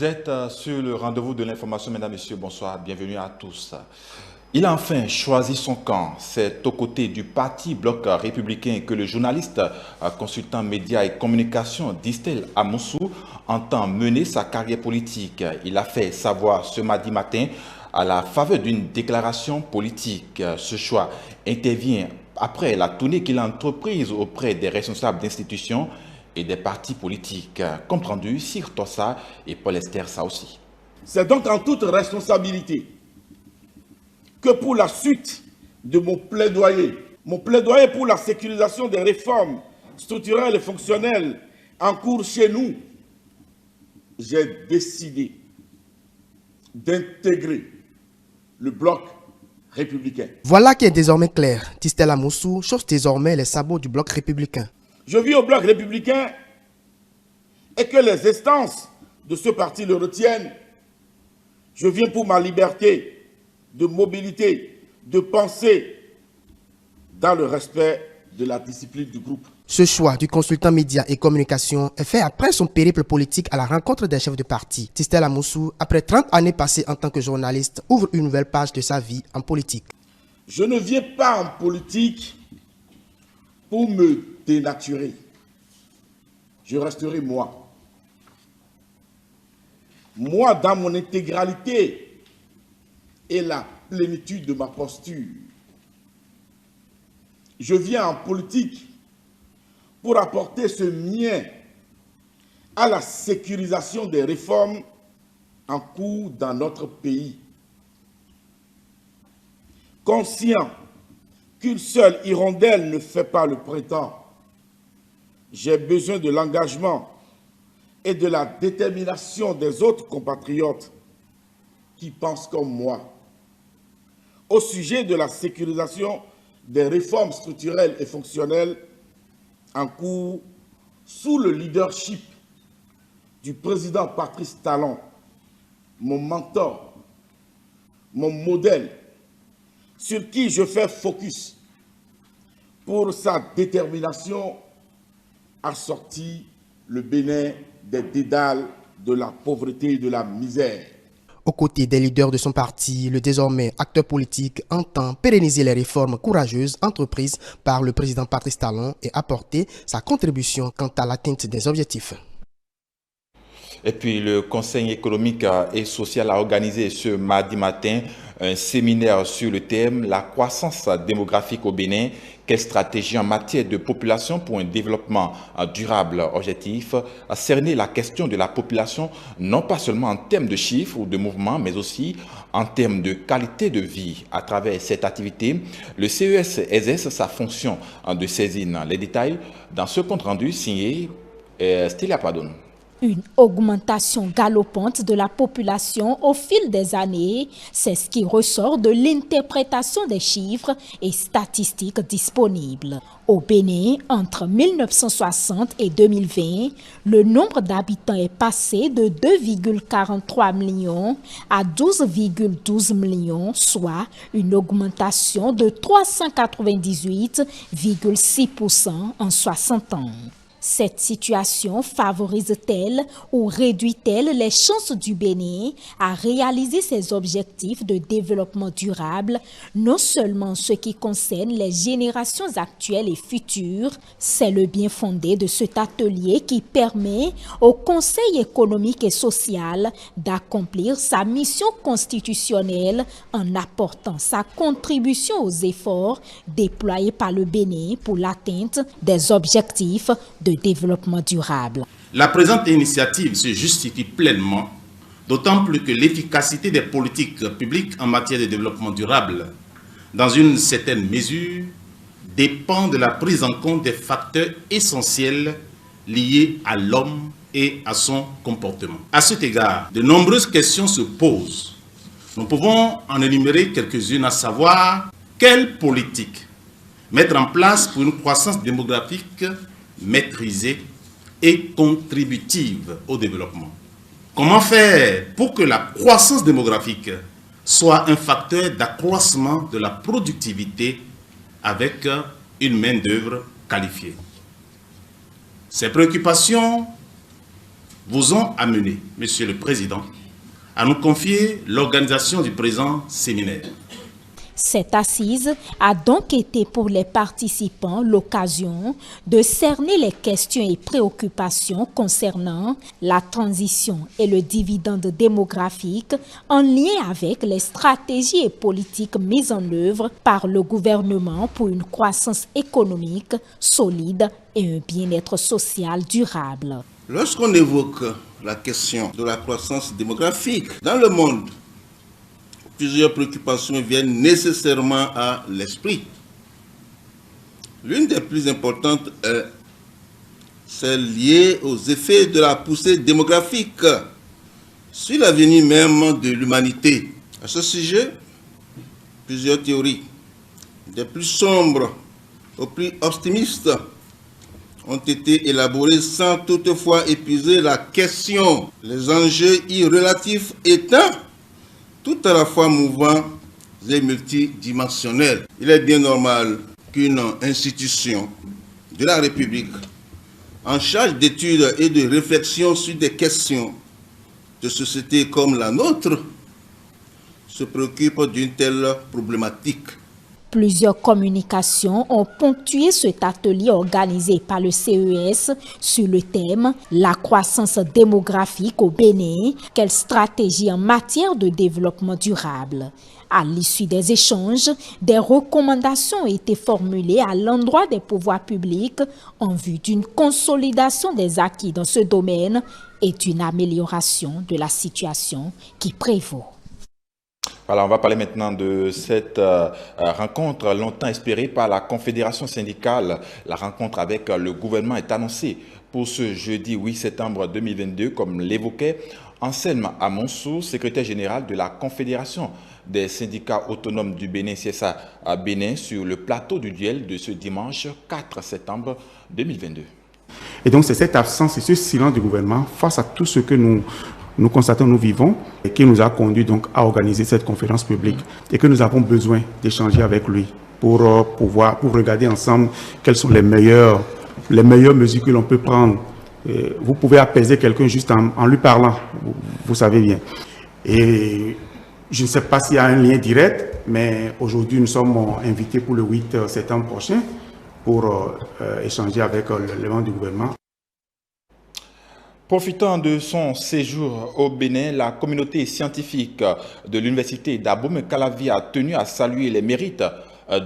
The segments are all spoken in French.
Vous êtes sur le rendez-vous de l'information, mesdames, messieurs, bonsoir, bienvenue à tous. Il a enfin choisi son camp. C'est aux côtés du parti Bloc républicain que le journaliste, consultant médias et communication Distel Amoussou entend mener sa carrière politique. Il a fait savoir ce mardi matin à la faveur d'une déclaration politique. Ce choix intervient après la tournée qu'il a entreprise auprès des responsables d'institutions et des partis politiques. Comprendu, Sir Tossa et Paul Esther Saoussi. C'est donc en toute responsabilité que pour la suite de mon plaidoyer pour la sécurisation des réformes structurelles et fonctionnelles en cours chez nous, j'ai décidé d'intégrer le bloc républicain. Voilà qui est désormais clair. Distel Amoussou chausse désormais les sabots du bloc républicain. Je vis au bloc républicain et que les instances de ce parti le retiennent. Je viens pour ma liberté de mobilité, de pensée, dans le respect de la discipline du groupe. Ce choix du consultant médias et communication est fait après son périple politique à la rencontre des chefs de parti. Distel Amoussou, après 30 années passées en tant que journaliste, ouvre une nouvelle page de sa vie en politique. Je ne viens pas en politique pour me dénaturer. Je resterai moi. Moi, dans mon intégralité et la plénitude de ma posture. Je viens en politique pour apporter ce mien à la sécurisation des réformes en cours dans notre pays. Conscient qu'une seule hirondelle ne fait pas le printemps, j'ai besoin de l'engagement et de la détermination des autres compatriotes qui pensent comme moi au sujet de la sécurisation des réformes structurelles et fonctionnelles en cours sous le leadership du président Patrice Talon, mon mentor, mon modèle, sur qui je fais focus pour sa détermination à sortir le Bénin des dédales de la pauvreté et de la misère. Aux côtés des leaders de son parti, le désormais acteur politique entend pérenniser les réformes courageuses entreprises par le président Patrice Talon et apporter sa contribution quant à l'atteinte des objectifs. Et puis le Conseil économique et social a organisé ce mardi matin un séminaire sur le thème « La croissance démographique au Bénin, quelle stratégie en matière de population pour un développement durable ?» Objectif, à cerner la question de la population, non pas seulement en termes de chiffres ou de mouvements, mais aussi en termes de qualité de vie. À travers cette activité, le CES exerce sa fonction de saisine. Les détails dans ce compte-rendu signé Stélia Padon. Une augmentation galopante de la population au fil des années, c'est ce qui ressort de l'interprétation des chiffres et statistiques disponibles. Au Bénin, entre 1960 et 2020, le nombre d'habitants est passé de 2,43 millions à 12,12 millions, soit une augmentation de 398,6% en 60 ans. Cette situation favorise-t-elle ou réduit-elle les chances du Bénin à réaliser ses objectifs de développement durable, non seulement en ce qui concerne les générations actuelles et futures? C'est le bien fondé de cet atelier qui permet au Conseil économique et social d'accomplir sa mission constitutionnelle en apportant sa contribution aux efforts déployés par le Bénin pour l'atteinte des objectifs de développement durable. La présente initiative se justifie pleinement, d'autant plus que l'efficacité des politiques publiques en matière de développement durable, dans une certaine mesure, dépend de la prise en compte des facteurs essentiels liés à l'homme et à son comportement. À cet égard, de nombreuses questions se posent. Nous pouvons en énumérer quelques-unes, à savoir quelle politique mettre en place pour une croissance démographique maîtrisée et contributive au développement. Comment faire pour que la croissance démographique soit un facteur d'accroissement de la productivité avec une main-d'œuvre qualifiée? Ces préoccupations vous ont amené, Monsieur le Président, à nous confier l'organisation du présent séminaire. Cette assise a donc été pour les participants l'occasion de cerner les questions et préoccupations concernant la transition et le dividende démographique en lien avec les stratégies et politiques mises en œuvre par le gouvernement pour une croissance économique solide et un bien-être social durable. Lorsqu'on évoque la question de la croissance démographique dans le monde, plusieurs préoccupations viennent nécessairement à l'esprit. L'une des plus importantes est celle liée aux effets de la poussée démographique sur l'avenir même de l'humanité. À ce sujet, plusieurs théories, des plus sombres aux plus optimistes, ont été élaborées sans toutefois épuiser la question. Les enjeux y relatifs étant tout à la fois mouvants et multidimensionnels. Il est bien normal qu'une institution de la République en charge d'études et de réflexion sur des questions de société comme la nôtre se préoccupe d'une telle problématique. Plusieurs communications ont ponctué cet atelier organisé par le CES sur le thème « La croissance démographique au Bénin, quelle stratégie en matière de développement durable ?» À l'issue des échanges, des recommandations ont été formulées à l'endroit des pouvoirs publics en vue d'une consolidation des acquis dans ce domaine et d'une amélioration de la situation qui prévaut. Alors, on va parler maintenant de cette rencontre longtemps espérée par la Confédération syndicale. La rencontre avec le gouvernement est annoncée pour ce jeudi 8 septembre 2022, comme l'évoquait Anselme Amonsou, secrétaire général de la Confédération des syndicats autonomes du Bénin, CSA à Bénin, sur le plateau du duel de ce dimanche 4 septembre 2022. Et donc, c'est cette absence et ce silence du gouvernement face à tout ce que nous constatons, nous vivons, et qui nous a conduit donc à organiser cette conférence publique et que nous avons besoin d'échanger avec lui pour regarder ensemble quelles sont les meilleures mesures que l'on peut prendre. Vous pouvez apaiser quelqu'un juste en lui parlant, vous savez bien. Et je ne sais pas s'il y a un lien direct, mais aujourd'hui nous sommes invités pour le 8 septembre prochain pour échanger avec les membres du gouvernement. Profitant de son séjour au Bénin, la communauté scientifique de l'université d'Abomey-Calavi a tenu à saluer les mérites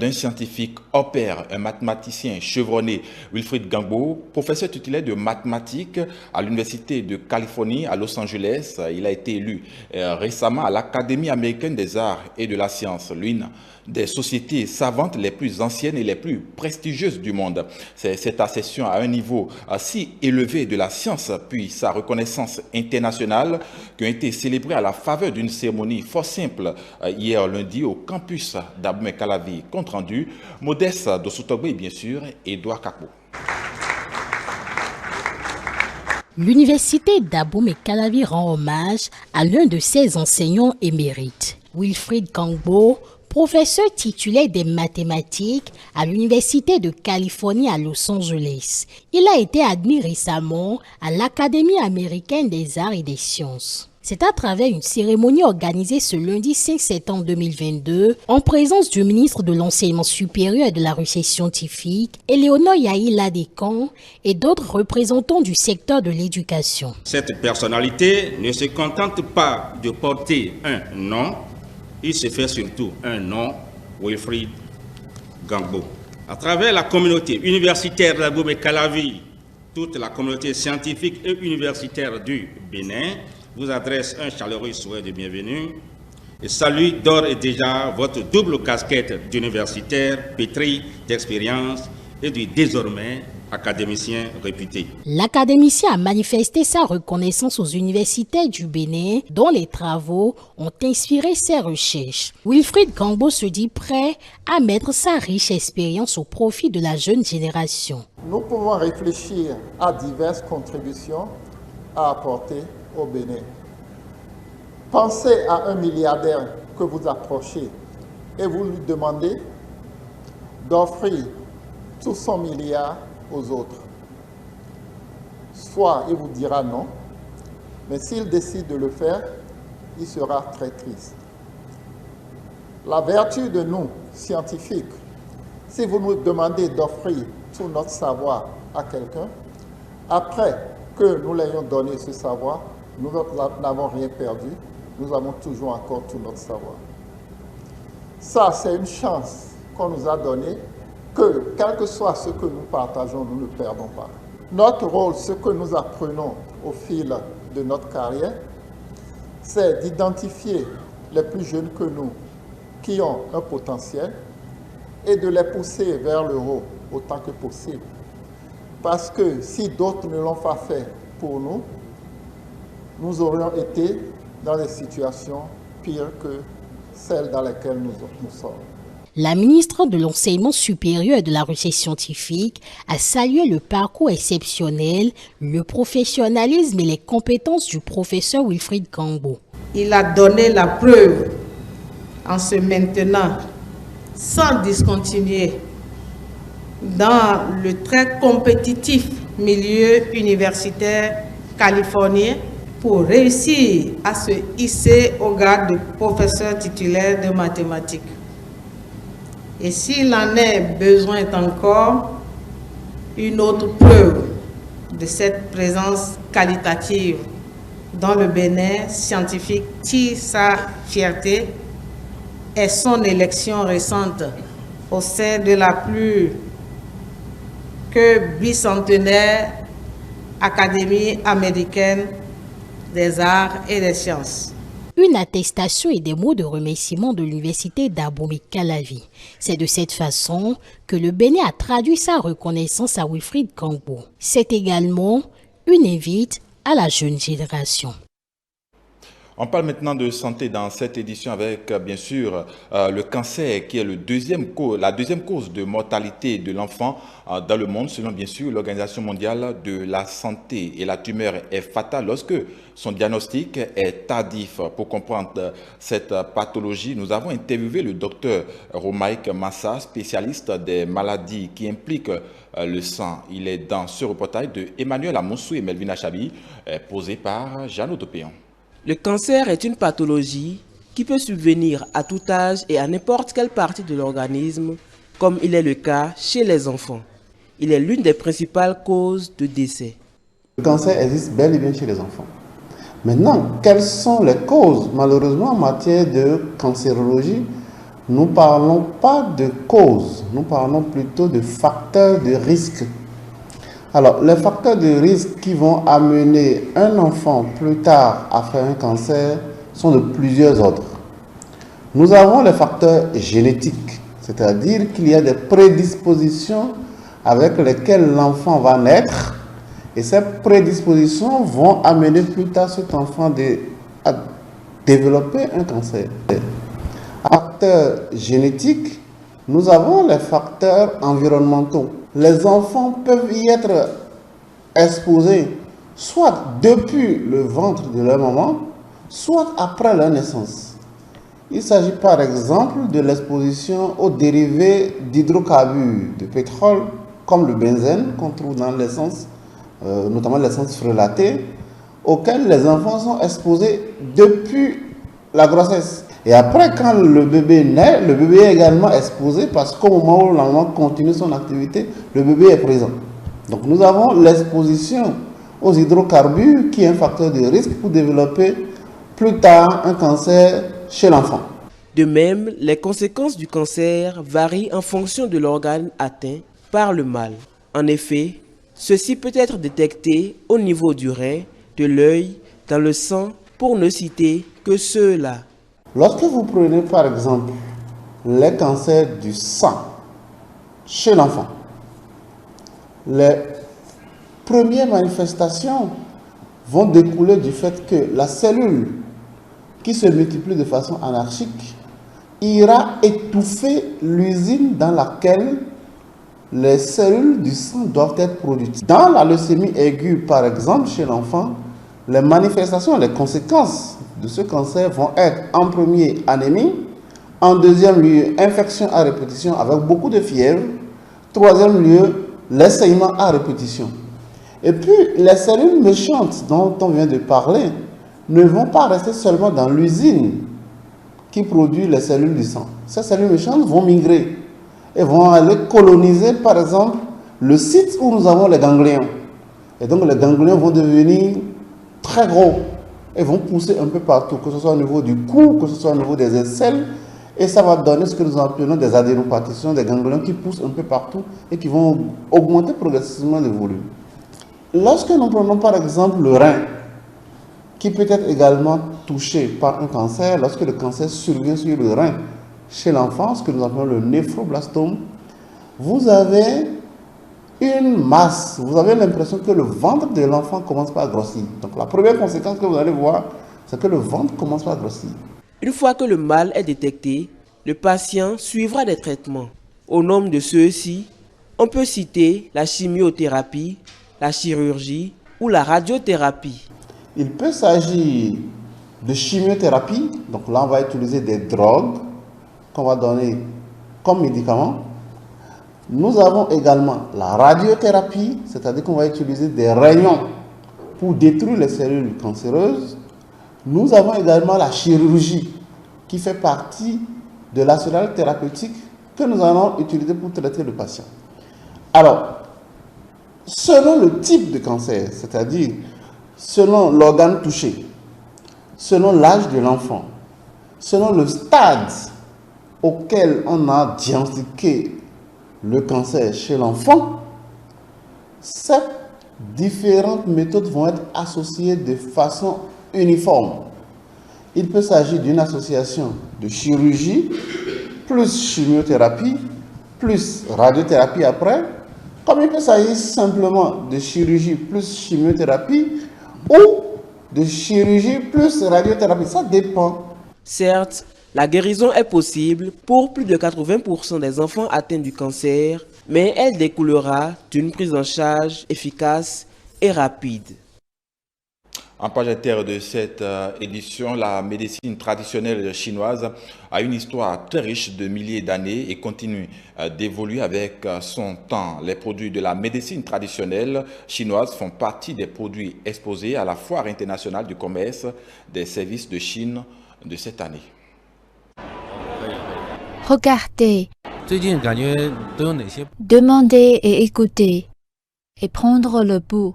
d'un scientifique hors pair, un mathématicien chevronné, Wilfried Gangbo, professeur titulaire de mathématiques à l'université de Californie à Los Angeles. Il a été élu récemment à l'Académie américaine des arts et de la science, l'une des sociétés savantes les plus anciennes et les plus prestigieuses du monde. Cette accession à un niveau si élevé de la science, puis sa reconnaissance internationale, qui ont été célébrées à la faveur d'une cérémonie fort simple hier lundi au campus d'Abomey-Calavi. Compte rendu, Modeste Dosutogbe et bien sûr, Edouard Kakbo. L'université d'Abomey-Calavi rend hommage à l'un de ses enseignants émérites, Wilfried Gangbo, professeur titulaire des mathématiques à l'Université de Californie à Los Angeles. Il a été admis récemment à l'Académie américaine des arts et des sciences. C'est à travers une cérémonie organisée ce lundi 5 septembre 2022 en présence du ministre de l'Enseignement supérieur et de la Recherche scientifique, Éléonore Yahi-Ladécan, et d'autres représentants du secteur de l'éducation. Cette personnalité ne se contente pas de porter un nom, il se fait surtout un nom, Wilfried Gangbo. À travers la communauté universitaire d'Abomey-Calavi, toute la communauté scientifique et universitaire du Bénin vous adresse un chaleureux souhait de bienvenue et salue d'ores et déjà votre double casquette d'universitaire pétri d'expérience et du désormais académicien réputé. L'académicien a manifesté sa reconnaissance aux universités du Bénin dont les travaux ont inspiré ses recherches. Wilfried Gangbo se dit prêt à mettre sa riche expérience au profit de la jeune génération. Nous pouvons réfléchir à diverses contributions à apporter au Bénin. Pensez à un milliardaire que vous approchez et vous lui demandez d'offrir tout son milliard aux autres. Soit il vous dira non, Mais s'il décide de le faire, il sera très triste. La vertu de nous, scientifiques, si vous nous demandez d'offrir tout notre savoir à quelqu'un, après que nous l'ayons donné ce savoir, nous n'avons rien perdu, nous avons toujours encore tout notre savoir. Ça, c'est une chance qu'on nous a donnée, que quel que soit ce que nous partageons, nous ne perdons pas. Notre rôle, ce que nous apprenons au fil de notre carrière, c'est d'identifier les plus jeunes que nous qui ont un potentiel et de les pousser vers le haut autant que possible. Parce que si d'autres ne l'ont pas fait pour nous, nous aurions été dans des situations pires que celles dans lesquelles nous sommes. La ministre de l'Enseignement supérieur et de la Recherche scientifique a salué le parcours exceptionnel, le professionnalisme et les compétences du professeur Wilfried Gangbo. Il a donné la preuve en se maintenant sans discontinuer dans le très compétitif milieu universitaire californien pour réussir à se hisser au grade de professeur titulaire de mathématiques. Et s'il en est besoin encore, une autre preuve de cette présence qualitative dans le Bénin scientifique tire sa fierté est son élection récente au sein de la plus que bicentenaire Académie américaine des arts et des sciences. Une attestation et des mots de remerciement de l'université d'Abomey-Calavi. C'est de cette façon que le Bénin a traduit sa reconnaissance à Wilfried Gangbo. C'est également une invite à la jeune génération. On parle maintenant de santé dans cette édition avec, bien sûr, le cancer qui est la deuxième cause de mortalité de l'enfant dans le monde, selon, bien sûr, l'Organisation mondiale de la santé. Et la tumeur est fatale lorsque son diagnostic est tardif. Pour comprendre cette pathologie, nous avons interviewé le docteur Romaïk Massa, spécialiste des maladies qui impliquent le sang. Il est dans ce reportage de Emmanuel Amoussou et Melvin Achabi, posé par Jeannot Topéon. Le cancer est une pathologie qui peut subvenir à tout âge et à n'importe quelle partie de l'organisme, comme il est le cas chez les enfants. Il est l'une des principales causes de décès. Le cancer existe bel et bien chez les enfants. Maintenant, quelles sont les causes? Malheureusement, en matière de cancérologie, nous ne parlons pas de causes, nous parlons plutôt de facteurs de risque. Alors, les facteurs de risque qui vont amener un enfant plus tard à faire un cancer sont de plusieurs ordres. Nous avons les facteurs génétiques, c'est-à-dire qu'il y a des prédispositions avec lesquelles l'enfant va naître et ces prédispositions vont amener plus tard cet enfant à développer un cancer. Facteurs génétiques, nous avons les facteurs environnementaux. Les enfants peuvent y être exposés soit depuis le ventre de leur maman, soit après leur naissance. Il s'agit par exemple de l'exposition aux dérivés d'hydrocarbures de pétrole, comme le benzène qu'on trouve dans l'essence, notamment l'essence frelatée, auxquels les enfants sont exposés depuis la grossesse. Et après, quand le bébé naît, le bébé est également exposé parce qu'au moment où la maman continue son activité, le bébé est présent. Donc nous avons l'exposition aux hydrocarbures qui est un facteur de risque pour développer plus tard un cancer chez l'enfant. De même, les conséquences du cancer varient en fonction de l'organe atteint par le mal. En effet, ceci peut être détecté au niveau du rein, de l'œil, dans le sang, pour ne citer que ceux-là. Lorsque vous prenez par exemple les cancers du sang chez l'enfant, les premières manifestations vont découler du fait que la cellule qui se multiplie de façon anarchique ira étouffer l'usine dans laquelle les cellules du sang doivent être produites. Dans la leucémie aiguë, par exemple, chez l'enfant, les manifestations, les conséquences de ce cancer vont être en premier anémie, en deuxième lieu infection à répétition avec beaucoup de fièvre, troisième lieu les saignements à répétition. Et puis, les cellules méchantes dont on vient de parler ne vont pas rester seulement dans l'usine qui produit les cellules du sang. Ces cellules méchantes vont migrer et vont aller coloniser, par exemple, le site où nous avons les ganglions. Et donc, les ganglions vont devenir très gros et vont pousser un peu partout, que ce soit au niveau du cou, que ce soit au niveau des aisselles. Et ça va donner ce que nous appelons des adénopathies, ce sont des ganglions qui poussent un peu partout et qui vont augmenter progressivement le volume. Lorsque nous prenons par exemple le rein, qui peut être également touché par un cancer, lorsque le cancer survient sur le rein chez l'enfant, ce que nous appelons le néphroblastome, vous avez une masse, vous avez l'impression que le ventre de l'enfant commence par grossir. Donc la première conséquence que vous allez voir, c'est que le ventre commence par grossir. Une fois que le mal est détecté, le patient suivra des traitements. Au nombre de ceux-ci, on peut citer la chimiothérapie, la chirurgie ou la radiothérapie. Il peut s'agir de chimiothérapie, donc là on va utiliser des drogues qu'on va donner comme médicaments. Nous avons également la radiothérapie, c'est-à-dire qu'on va utiliser des rayons pour détruire les cellules cancéreuses. Nous avons également la chirurgie qui fait partie de l'arsenal thérapeutique que nous allons utiliser pour traiter le patient. Alors, selon le type de cancer, c'est-à-dire selon l'organe touché, selon l'âge de l'enfant, selon le stade auquel on a diagnostiqué le cancer chez l'enfant, ces différentes méthodes vont être associées de façon uniforme. Il peut s'agir d'une association de chirurgie, plus chimiothérapie, plus radiothérapie après, comme il peut s'agir simplement de chirurgie plus chimiothérapie ou de chirurgie plus radiothérapie. Ça dépend. Certes, la guérison est possible pour plus de 80% des enfants atteints du cancer, mais elle découlera d'une prise en charge efficace et rapide. En page interne de cette édition, la médecine traditionnelle chinoise a une histoire très riche de milliers d'années et continue d'évoluer avec son temps. Les produits de la médecine traditionnelle chinoise font partie des produits exposés à la Foire internationale du commerce des services de Chine de cette année. Regardez, demandez et écoutez, et prendre le pouls.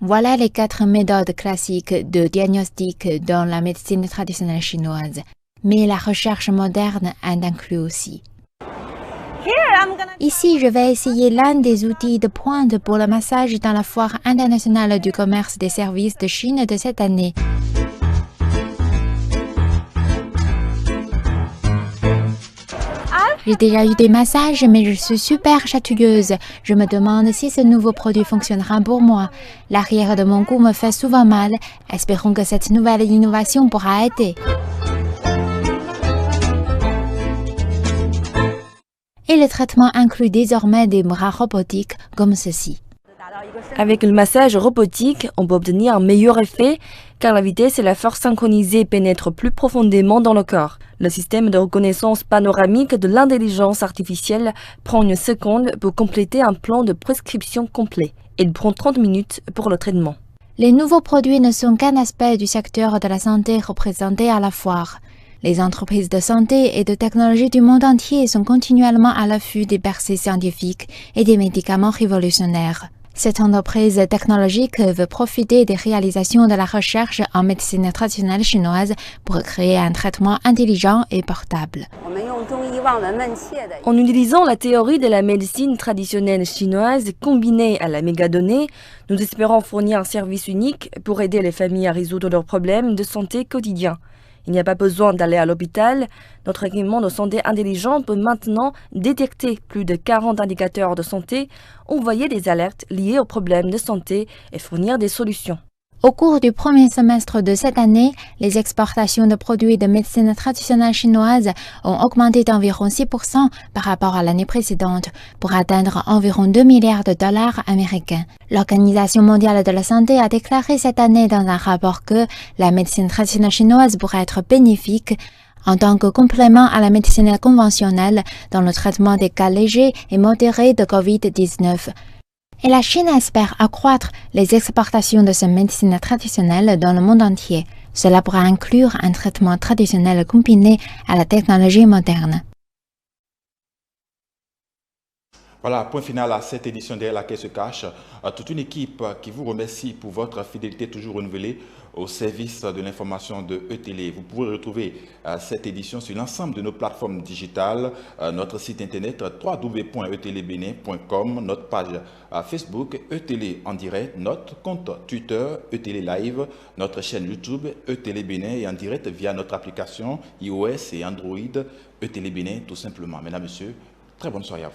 Voilà les 4 méthodes classiques de diagnostic dans la médecine traditionnelle chinoise, mais la recherche moderne en inclut aussi. Ici, je vais essayer l'un des outils de pointe pour le massage dans la Foire internationale du commerce des services de Chine de cette année. J'ai déjà eu des massages, mais je suis super chatouilleuse. Je me demande si ce nouveau produit fonctionnera pour moi. L'arrière de mon cou me fait souvent mal. Espérons que cette nouvelle innovation pourra aider. Et le traitement inclut désormais des bras robotiques comme ceci. Avec le massage robotique, on peut obtenir un meilleur effet car la vitesse et la force synchronisée pénètrent plus profondément dans le corps. Le système de reconnaissance panoramique de l'intelligence artificielle prend 1 seconde pour compléter un plan de prescription complet. Il prend 30 minutes pour le traitement. Les nouveaux produits ne sont qu'un aspect du secteur de la santé représenté à la foire. Les entreprises de santé et de technologie du monde entier sont continuellement à l'affût des percées scientifiques et des médicaments révolutionnaires. Cette entreprise technologique veut profiter des réalisations de la recherche en médecine traditionnelle chinoise pour créer un traitement intelligent et portable. En utilisant la théorie de la médecine traditionnelle chinoise combinée à la mégadonnée, nous espérons fournir un service unique pour aider les familles à résoudre leurs problèmes de santé quotidiens. Il n'y a pas besoin d'aller à l'hôpital. Notre équipement de santé intelligent peut maintenant détecter plus de 40 indicateurs de santé, envoyer des alertes liées aux problèmes de santé et fournir des solutions. Au cours du premier semestre de cette année, les exportations de produits de médecine traditionnelle chinoise ont augmenté d'environ 6% par rapport à l'année précédente pour atteindre environ 2 milliards de dollars américains. L'Organisation mondiale de la santé a déclaré cette année dans un rapport que la médecine traditionnelle chinoise pourrait être bénéfique en tant que complément à la médecine conventionnelle dans le traitement des cas légers et modérés de COVID-19. Et la Chine espère accroître les exportations de sa médecine traditionnelle dans le monde entier. Cela pourra inclure un traitement traditionnel combiné à la technologie moderne. Voilà, point final à cette édition derrière laquelle se cache toute une équipe qui vous remercie pour votre fidélité toujours renouvelée au service de l'information de E-Télé. Vous pouvez retrouver cette édition sur l'ensemble de nos plateformes digitales, notre site internet www.etélébenin.com, notre page Facebook E-Télé en direct, notre compte Twitter E-Télé Live, notre chaîne YouTube E-Télé Bénin et en direct via notre application iOS et Android E-Télé Bénin tout simplement. Mesdames, Messieurs, très bonne soirée à vous.